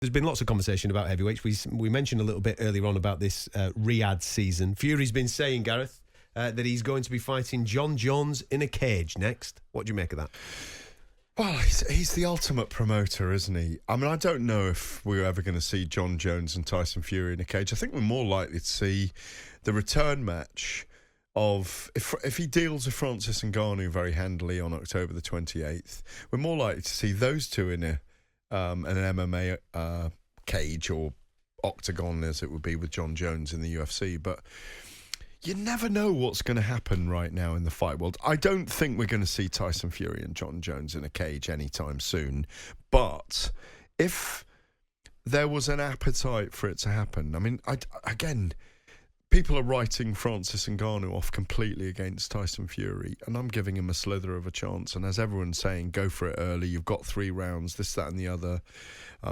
There's been lots of conversation about heavyweights. We mentioned a little bit earlier on about this Riyadh season. Fury's been saying, Gareth, that he's going to be fighting Jon Jones in a cage next. What do you make of that? Well, he's the ultimate promoter, isn't he? I mean, I don't know if we're ever going to see Jon Jones and Tyson Fury in a cage. I think we're more likely to see the return match of, if he deals with Francis Ngannou very handily on October the 28th, we're more likely to see those two in an MMA cage or octagon, as it would be with Jon Jones in the UFC. But you never know what's going to happen right now in the fight world. I don't think we're going to see Tyson Fury and Jon Jones in a cage anytime soon. But if there was an appetite for it to happen, I mean, again, people are writing Francis Ngannou off completely against Tyson Fury, and I'm giving him a slither of a chance. And as everyone's saying, go for it early. You've got 3 rounds, this, that, and the other.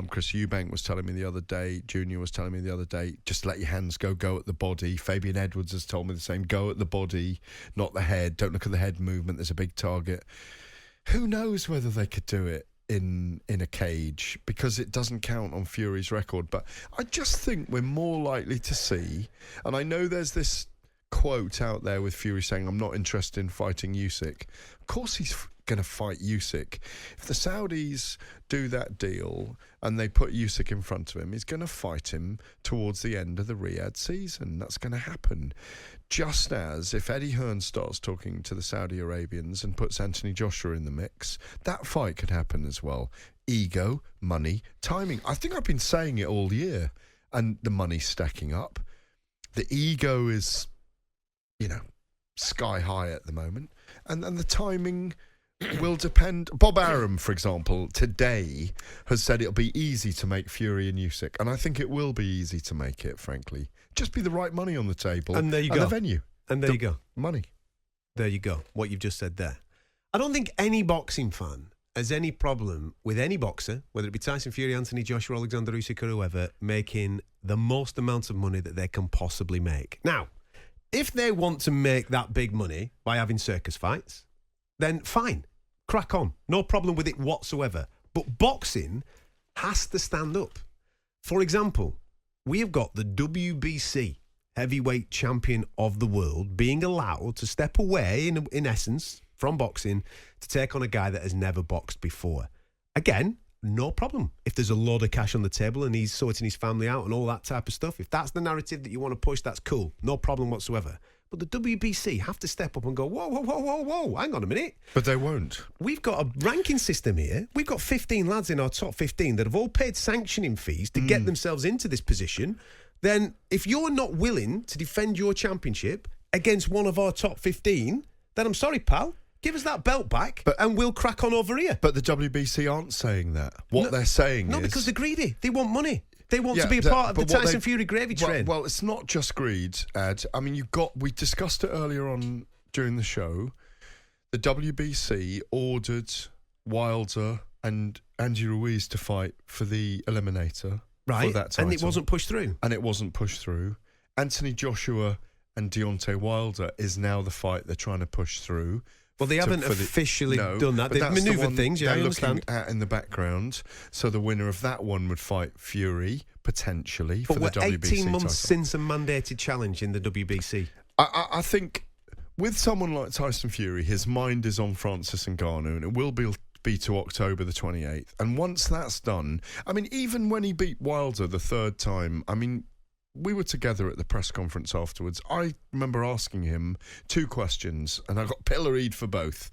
Chris Eubank was telling me the other day, Junior was telling me the other day, just let your hands go at the body. Fabian Edwards has told me the same, go at the body, not the head. Don't look at the head movement, there's a big target. Who knows whether they could do it in a cage, because it doesn't count on Fury's record. But I just think we're more likely to see, and I know there's this quote out there with Fury saying, I'm not interested in fighting Usyk. Of course he's going to fight Usyk. If the Saudis do that deal and they put Usyk in front of him, he's going to fight him towards the end of the Riyadh season. That's going to happen. Just as if Eddie Hearn starts talking to the Saudi Arabians and puts Anthony Joshua in the mix, that fight could happen as well. Ego, money, timing. I think I've been saying it all year, and the money's stacking up. The ego is, sky high at the moment, and the timing will depend. Bob Arum, for example, today has said it'll be easy to make Fury and Usyk, and I think it will be easy to make it, frankly. Just be the right money on the table. And there you go. go. The venue. And there you go. Money. There you go. What you've just said there. I don't think any boxing fan has any problem with any boxer, whether it be Tyson Fury, Anthony Joshua, Alexander Usyk or whoever, making the most amount of money that they can possibly make. Now, if they want to make that big money by having circus fights, then fine. Crack on. No problem with it whatsoever. But boxing has to stand up. For example, we have got the WBC heavyweight champion of the world being allowed to step away, in essence, from boxing to take on a guy that has never boxed before. Again, no problem. If there's a load of cash on the table and he's sorting his family out and all that type of stuff, if that's the narrative that you want to push, that's cool. No problem whatsoever. But the WBC have to step up and go, whoa, hang on a minute. But they won't. We've got a ranking system here. We've got 15 lads in our top 15 that have all paid sanctioning fees to get themselves into this position. Then if you're not willing to defend your championship against one of our top 15, then I'm sorry, pal. Give us that belt back and we'll crack on over here. But the WBC aren't saying that. What they're saying is... No, because they're greedy. They want money. They want to be a part of the Tyson Fury gravy train. Well, it's not just greed, Ed. I mean, we discussed it earlier on during the show. The WBC ordered Wilder and Andy Ruiz to fight for the Eliminator. Right, for that title. and it wasn't pushed through. Anthony Joshua and Deontay Wilder is now the fight they're trying to push through. Well, they haven't officially done that. They've manoeuvred things, yeah, I understand. Looking at in the background. So the winner of that one would fight Fury, potentially, but for the WBC title. But we're 18 months since a mandated challenge in the WBC. I think with someone like Tyson Fury, his mind is on Francis Ngannou, and it will be to October the 28th. And once that's done, I mean, even when he beat Wilder the third time, I mean, we were together at the press conference afterwards. I remember asking him 2 questions, and I got pilloried for both.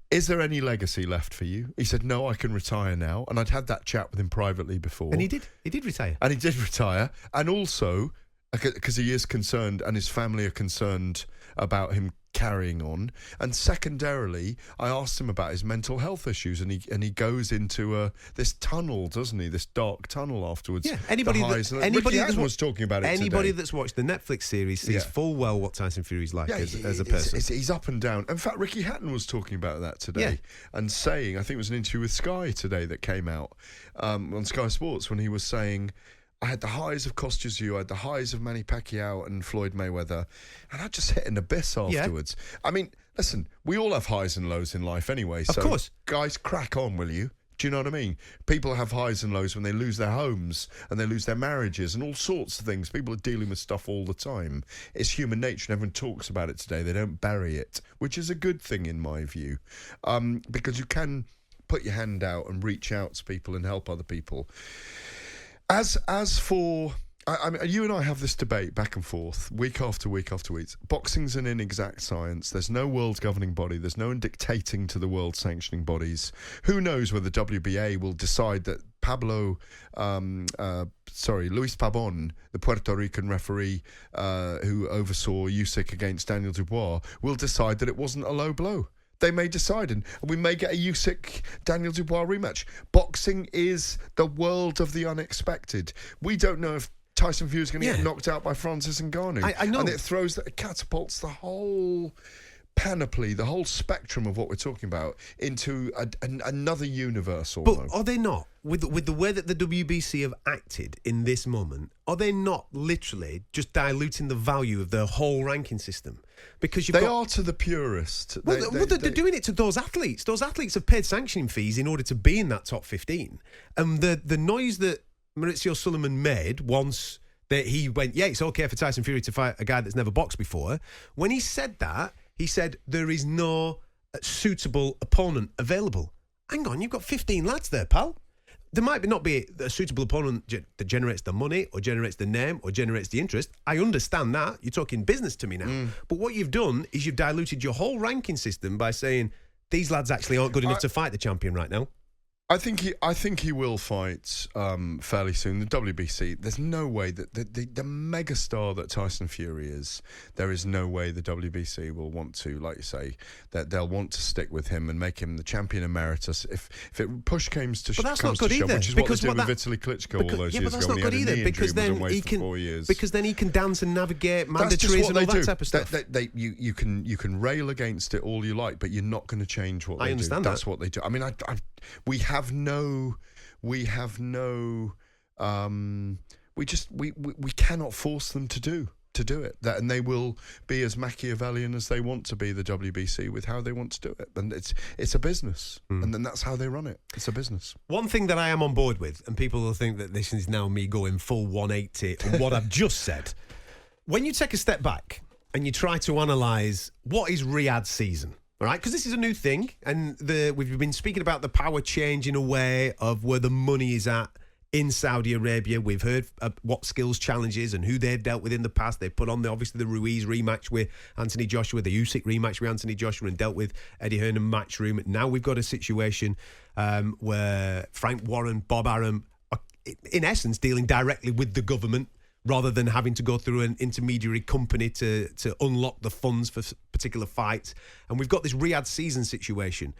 Is there any legacy left for you? He said, no, I can retire now. And I'd had that chat with him privately before. And he did. He did retire. And he did retire. And also, because he is concerned and his family are concerned about him carrying on. And secondarily, I asked him about his mental health issues, and he goes into this tunnel, doesn't he? This dark tunnel afterwards. Yeah, anybody that was talking about it anybody today. That's watched the Netflix series sees full well what Tyson Fury's like as a person. He's up and down. In fact, Ricky Hatton was talking about that today and saying, I think it was an interview with Sky today that came out on Sky Sports, when he was saying, I had the highs of Kostya, I had the highs of Manny Pacquiao and Floyd Mayweather, and I just hit an abyss afterwards. Yeah. I mean, listen, we all have highs and lows in life anyway. So, of course. Guys, crack on, will you? Do you know what I mean? People have highs and lows when they lose their homes and they lose their marriages and all sorts of things. People are dealing with stuff all the time. It's human nature, and everyone talks about it today. They don't bury it, which is a good thing in my view, because you can put your hand out and reach out to people and help other people. As for... I mean, you and I have this debate back and forth, week after week after week. Boxing's an inexact science. There's no world governing body. There's no one dictating to the world sanctioning bodies. Who knows whether WBA will decide that Luis Pabon, the Puerto Rican referee who oversaw Usyk against Daniel Dubois, will decide that it wasn't a low blow. They may decide, and we may get a Usyk-Daniel Dubois rematch. Boxing is the world of the unexpected. We don't know if Tyson Fury is going to get knocked out by Francis Ngannou. I know. And it catapults the whole panoply, the whole spectrum of what we're talking about into another universe almost. But are they not, with the way that the WBC have acted in this moment, are they not literally just diluting the value of the whole ranking system? Because they are to the purist. They're doing it to those athletes. Those athletes have paid sanctioning fees in order to be in that top 15. And the noise that Maurizio Sullivan made once that he went, yeah, it's okay for Tyson Fury to fight a guy that's never boxed before. When he said that, he said there is no suitable opponent available. Hang on, you've got 15 lads there, pal. There might not be a suitable opponent that generates the money or generates the name or generates the interest. I understand that. You're talking business to me now. But what you've done is you've diluted your whole ranking system by saying these lads actually aren't good enough to fight the champion right now. I think he will fight fairly soon. The WBC, there's no way that the megastar that Tyson Fury is, there is no way the WBC will want to, like you say, that they'll want to stick with him and make him the champion emeritus. If it push comes to shove, which is what they did with Vitaly Klitschko all those years ago when he had a knee injury and was away for 4 years. Because then he can dance and navigate mandatories and all that type of stuff. You can rail against it all you like, but you're not going to change what they do. I understand that. That's what they do. I mean, we cannot force them to do it. And they will be as Machiavellian as they want to be, the WBC, with how they want to do it. And it's a business. And then that's how they run it. It's a business. One thing that I am on board with, and people will think that this is now me going full 180 on what I've just said. When you take a step back and you try to analyse what is Riyadh season, all right, because this is a new thing, and we've been speaking about the power change in a way of where the money is at in Saudi Arabia. We've heard what skills challenges and who they've dealt with in the past. They put on obviously the Ruiz rematch with Anthony Joshua, the Usyk rematch with Anthony Joshua, and dealt with Eddie Hearn and Matchroom. Now we've got a situation where Frank Warren, Bob Arum are, in essence, dealing directly with the government, rather than having to go through an intermediary company to unlock the funds for particular fights. And we've got this Riyadh season situation.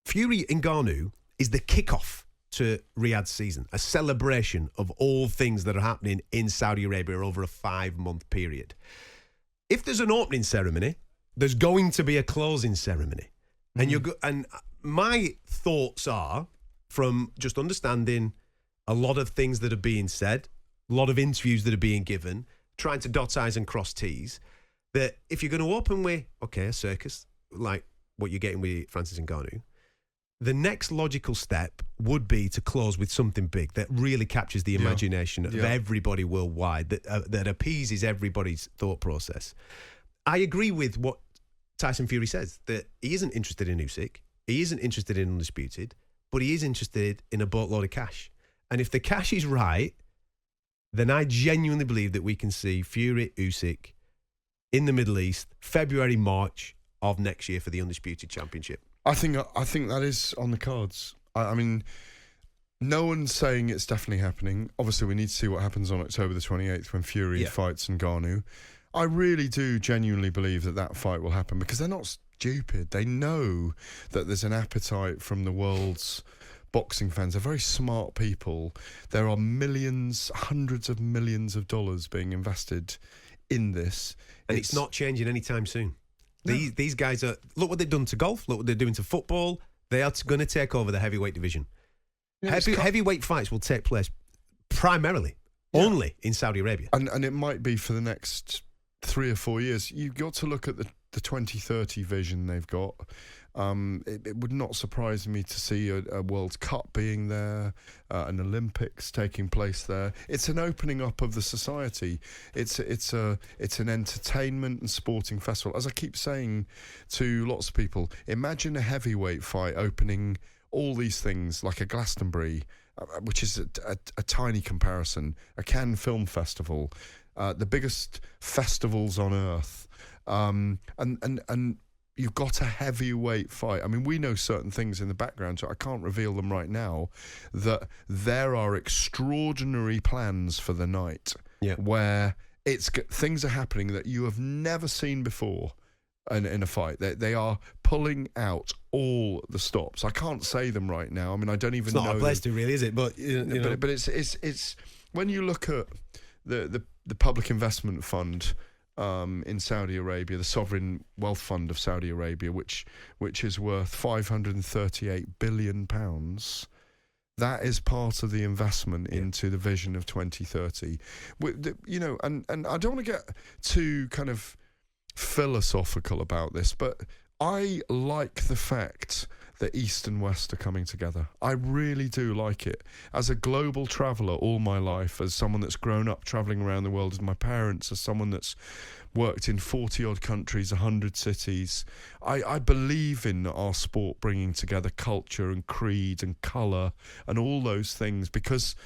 Fury Ngannou is the kickoff to Riyadh season, a celebration of all things that are happening in Saudi Arabia over a 5-month period. If there's an opening ceremony, there's going to be a closing ceremony. And my thoughts are, from just understanding a lot of things that are being said, a lot of interviews that are being given, trying to dot I's and cross T's, that if you're going to open with, a circus, like what you're getting with Francis Ngannou, the next logical step would be to close with something big that really captures the imagination of everybody worldwide, that appeases everybody's thought process. I agree with what Tyson Fury says, that he isn't interested in Usyk, he isn't interested in Undisputed, but he is interested in a boatload of cash. And if the cash is right, then I genuinely believe that we can see Fury, Usyk in the Middle East, February, March of next year for the Undisputed Championship. I think that is on the cards. I mean, no one's saying it's definitely happening. Obviously, we need to see what happens on October the 28th when Fury fights Ngannou. I really do genuinely believe that fight will happen, because they're not stupid. They know that there's an appetite from the world's boxing fans. Are very smart people. There are millions, hundreds of millions of dollars being invested in this. And it's not changing anytime soon. No. These guys are, look what they've done to golf, look what they're doing to football. They are going to take over the heavyweight division. Yeah, heavyweight fights will take place primarily only in Saudi Arabia. And it might be for the next 3 or 4 years. You've got to look at the 2030 vision they've got. It would not surprise me to see a World Cup being there, an Olympics taking place there. It's an opening up of the society. It's an entertainment and sporting festival. As I keep saying to lots of people, imagine a heavyweight fight opening all these things, like a Glastonbury, which is a tiny comparison, a Cannes Film Festival, the biggest festivals on earth, and you've got a heavyweight fight. I mean, we know certain things in the background, so I can't reveal them right now, that there are extraordinary plans for the night where things are happening that you have never seen before in a fight. They are pulling out all the stops. I can't say them right now. I mean, I don't even know. It's not a place to, really, is it? But but it's when you look at the public investment fund in Saudi Arabia, the sovereign wealth fund of Saudi Arabia, which is worth £538 billion. That is part of the investment into the vision of 2030. And I don't want to get too kind of philosophical about this, but I like the fact that East and West are coming together. I really do like it. As a global traveller all my life, as someone that's grown up travelling around the world with my parents, as someone that's worked in 40-odd countries, 100 cities, I believe in our sport bringing together culture and creed and colour and all those things, because,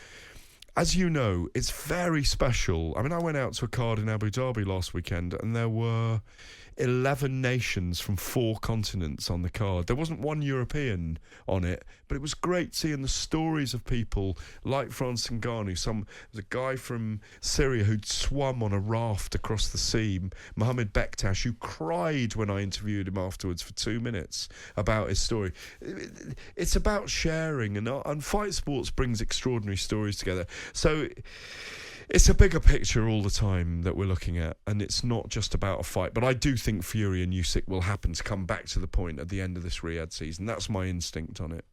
as you know, it's very special. I mean, I went out to a card in Abu Dhabi last weekend and there were 11 nations from 4 continents on the card. There wasn't one European on it, but it was great seeing the stories of people like Francis Ngannou. There's a guy from Syria who'd swum on a raft across the sea, Mohamed Bektash, who cried when I interviewed him afterwards for 2 minutes about his story. It's about sharing, and fight sports brings extraordinary stories together. So it's a bigger picture all the time that we're looking at, and it's not just about a fight. But I do think Fury and Usyk will happen to come back to the point at the end of this Riyadh season. That's my instinct on it.